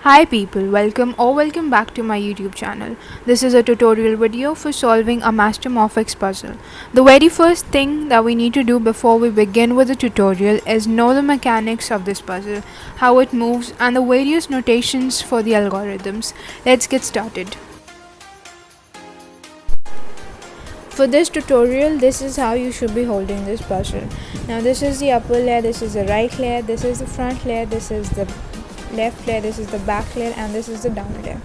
Hi people, welcome back to my YouTube channel. This is a tutorial video for solving a Mastermorphix puzzle. The very first thing that we need to do before we begin with the tutorial is know the mechanics of this puzzle, how it moves and the various notations for the algorithms. Let's get started. For this tutorial, this is how you should be holding this puzzle. Now this is the upper layer, this is the right layer, this is the front layer, this is the left layer, this is the back layer, and this is the down layer.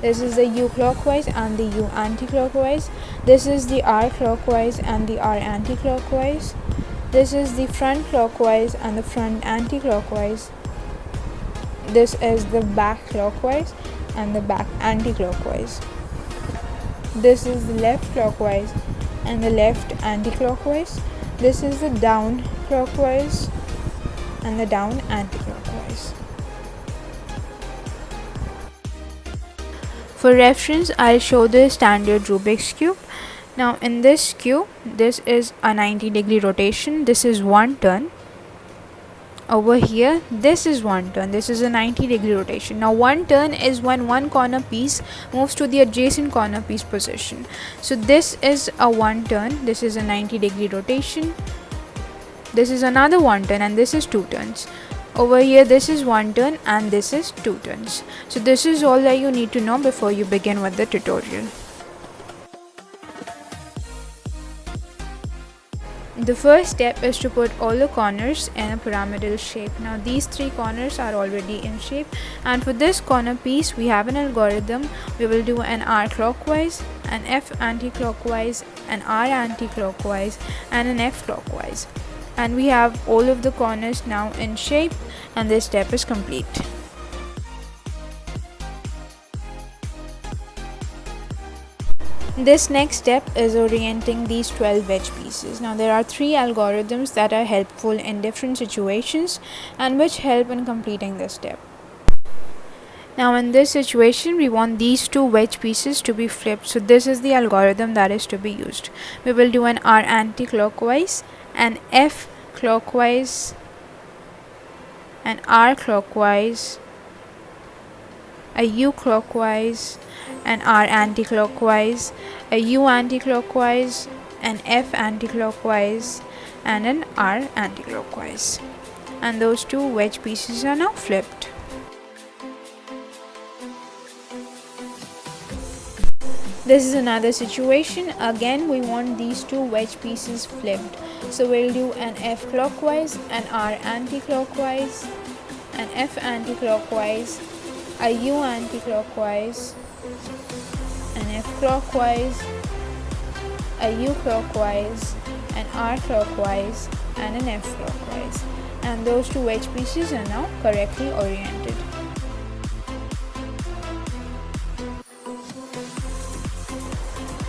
This is the U clockwise and the U anti-clockwise. This is the R clockwise and the R anti-clockwise. This is the front clockwise and the front anti-clockwise. This is the back clockwise and the back anti-clockwise. This is the left clockwise and the left anti-clockwise. This is the down clockwise and the down anti-clockwise. For reference, I'll show the standard Rubik's cube. Now in this cube, this is a 90-degree rotation. This is one turn. Over here, this is one turn. This is a 90-degree rotation. Now one turn is when one corner piece moves to the adjacent corner piece position. So this is a one turn. This is a 90-degree rotation. This is another one turn and this is two turns. Over here, this is one turn and this is two turns. So this is all that you need to know before you begin with the tutorial. The first step is to put all the corners in a pyramidal shape. Now these three corners are already in shape, and for this corner piece we have an algorithm. We will do an R clockwise, an F anti-clockwise, an R anti-clockwise and an F clockwise. And we have all of the corners now in shape, and this step is complete. This next step is orienting these 12 wedge pieces. Now there are three algorithms that are helpful in different situations and which help in completing this step. Now in this situation, we want these two wedge pieces to be flipped. So this is the algorithm that is to be used. We will do an R anti-clockwise, an F clockwise, an R clockwise, a U clockwise, an R anti-clockwise, a U anti-clockwise, an F anti-clockwise and an R anti-clockwise. And those two wedge pieces are now flipped. This is another situation. Again, we want these two wedge pieces flipped. So we'll do an F clockwise, an R anti-clockwise, an F anti-clockwise, a U anti-clockwise, an F clockwise, a U clockwise, an R clockwise and an F clockwise. And those two wedge pieces are now correctly oriented.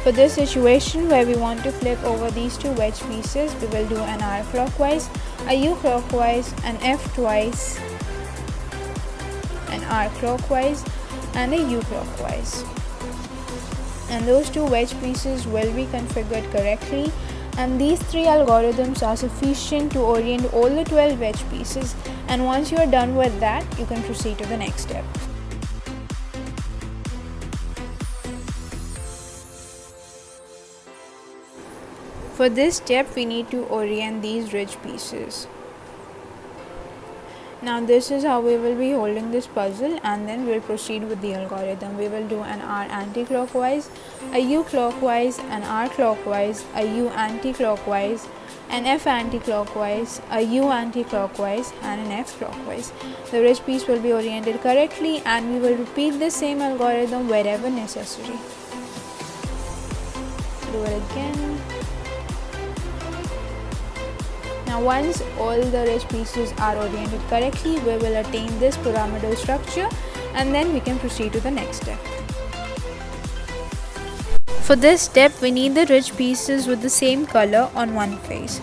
For this situation where we want to flip over these two wedge pieces, we will do an R clockwise, a U clockwise, an F twice, an R clockwise and a U clockwise. And those two wedge pieces will be configured correctly, and these three algorithms are sufficient to orient all the 12 wedge pieces, and once you are done with that, you can proceed to the next step. For this step, we need to orient these ridge pieces. Now this is how we will be holding this puzzle, and then we'll proceed with the algorithm. We will do an R anti-clockwise, a U clockwise, an R clockwise, a U anti-clockwise, an F anti-clockwise, a U anti-clockwise and an F clockwise. The ridge piece will be oriented correctly, and we will repeat the same algorithm wherever necessary. Do it again. Now once all the ridge pieces are oriented correctly, we will attain this pyramidal structure, and then we can proceed to the next step. For this step, we need the ridge pieces with the same color on one face.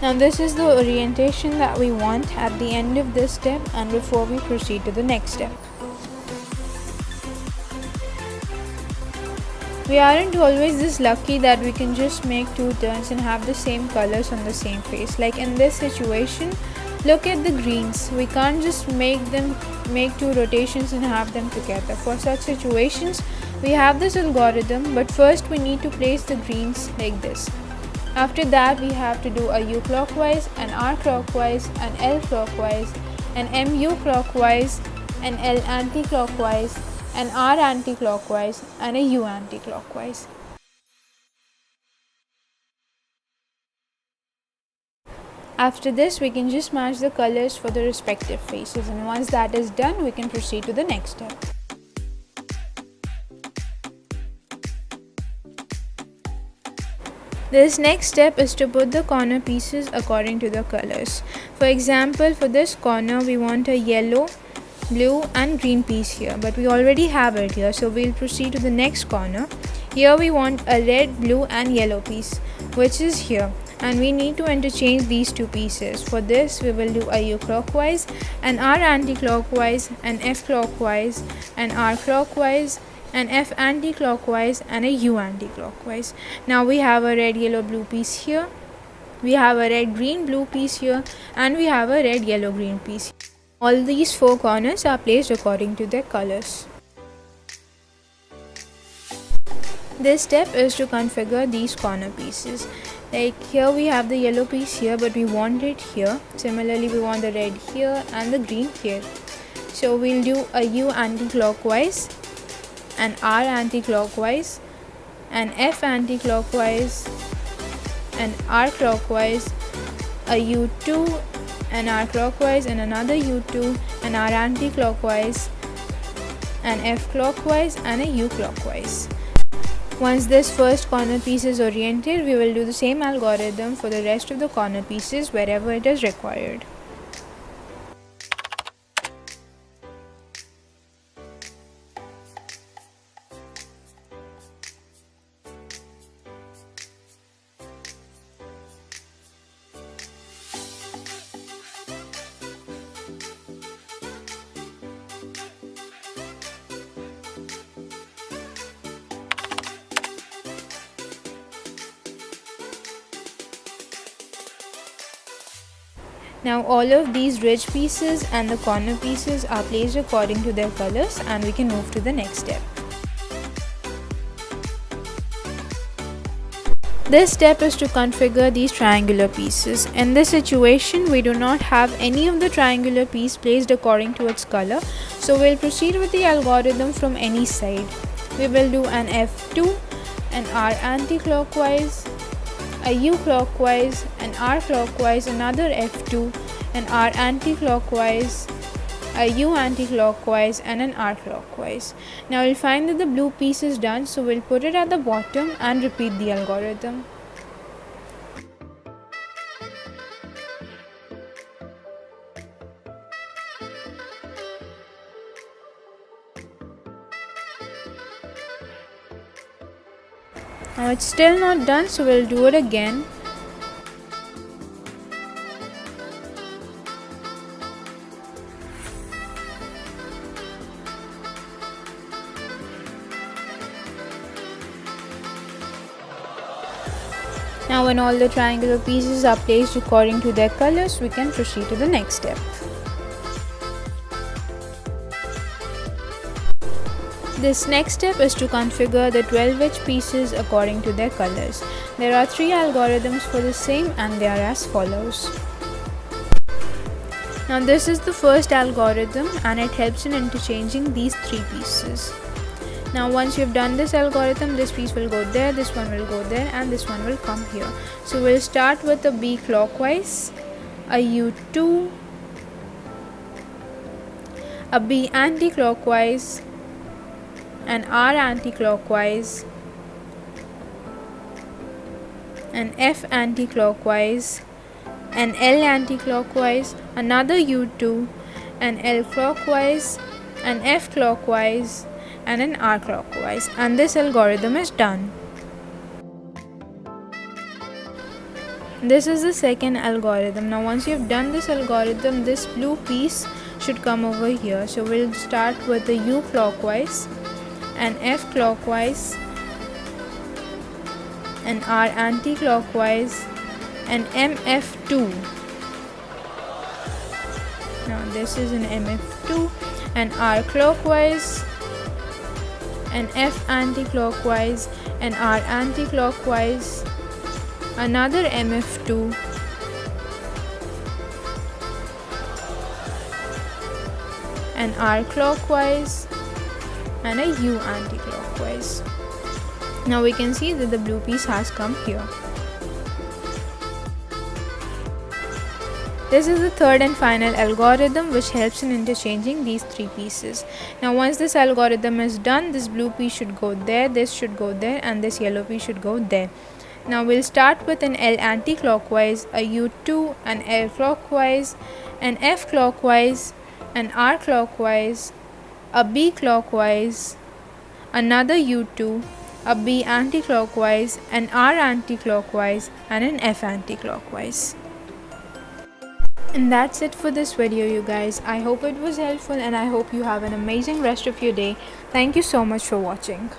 Now this is the orientation that we want at the end of this step and before we proceed to the next step. We aren't always this lucky that we can just make two turns and have the same colors on the same face. Like in this situation, look at the greens. We can't just make two rotations and have them together. For such situations, we have this algorithm, but first we need to place the greens like this. After that, we have to do a U clockwise, an R clockwise, an L clockwise, an MU clockwise, an L anti-clockwise, an R anti-clockwise, and a U anti-clockwise. After this, we can just match the colors for the respective faces, and once that is done, we can proceed to the next step. This next step is to put the corner pieces according to the colors. For example, for this corner, we want a yellow, blue and green piece here, but we already have it here, so we'll proceed to the next corner. Here we want a red, blue and yellow piece, which is here, and we need to interchange these two pieces. For this, we will do a U clockwise, an R anti-clockwise, an F clockwise, an R clockwise, an F anti-clockwise and a U anti-clockwise. Now we have a red, yellow, blue piece here, we have a red, green, blue piece here, and we have a red, yellow, green piece. All these four corners are placed according to their colors. This step is to configure these corner pieces. Like here we have the yellow piece here, but we want it here. Similarly, we want the red here and the green here. So we'll do a U anti-clockwise, an R anti-clockwise, an F anti-clockwise, an R clockwise, a U2, an R clockwise and another U2, an R anti-clockwise, an F clockwise and a U clockwise. Once this first corner piece is oriented, we will do the same algorithm for the rest of the corner pieces wherever it is required. Now all of these ridge pieces and the corner pieces are placed according to their colors, and we can move to the next step. This step is to configure these triangular pieces. In this situation, we do not have any of the triangular piece placed according to its color, so we'll proceed with the algorithm from any side. We will do an F2, an R anti-clockwise, a U clockwise, an R clockwise, another F2, an R anti-clockwise, a U anti-clockwise and an R clockwise. Now we'll find that the blue piece is done, so we'll put it at the bottom and repeat the algorithm. Now it's still not done, so we'll do it again. Now when all the triangular pieces are placed according to their colors, we can proceed to the next step. This next step is to configure the 12 edge pieces according to their colors. There are 3 algorithms for the same, and they are as follows. Now this is the first algorithm, and it helps in interchanging these 3 pieces. Now once you've done this algorithm, this piece will go there, this one will go there, and this one will come here. So we'll start with a B clockwise, a U2, a B anti-clockwise, an R anti-clockwise, an F anti-clockwise, an L anti-clockwise, another U2, an L clockwise, an F clockwise and an R clockwise, and this algorithm is done. This is the second algorithm. Now once you've done this algorithm, this blue piece should come over here. So we'll start with the U clockwise, and F clockwise, and R anti-clockwise, and MF2. Now this is an MF2, and R clockwise, and F anti-clockwise, and R anti-clockwise, another MF2, and R clockwise, and a U anti-clockwise. Now we can see that the blue piece has come here. This is the third and final algorithm which helps in interchanging these three pieces. Now once this algorithm is done, this blue piece should go there, this should go there, and this yellow piece should go there. Now we'll start with an L anti-clockwise, a U2, an L clockwise, an F clockwise, an R clockwise, a B clockwise, another U2, a B anti-clockwise, an R anti-clockwise, and an F anti-clockwise. And that's it for this video, you guys. I hope it was helpful, and I hope you have an amazing rest of your day. Thank you so much for watching.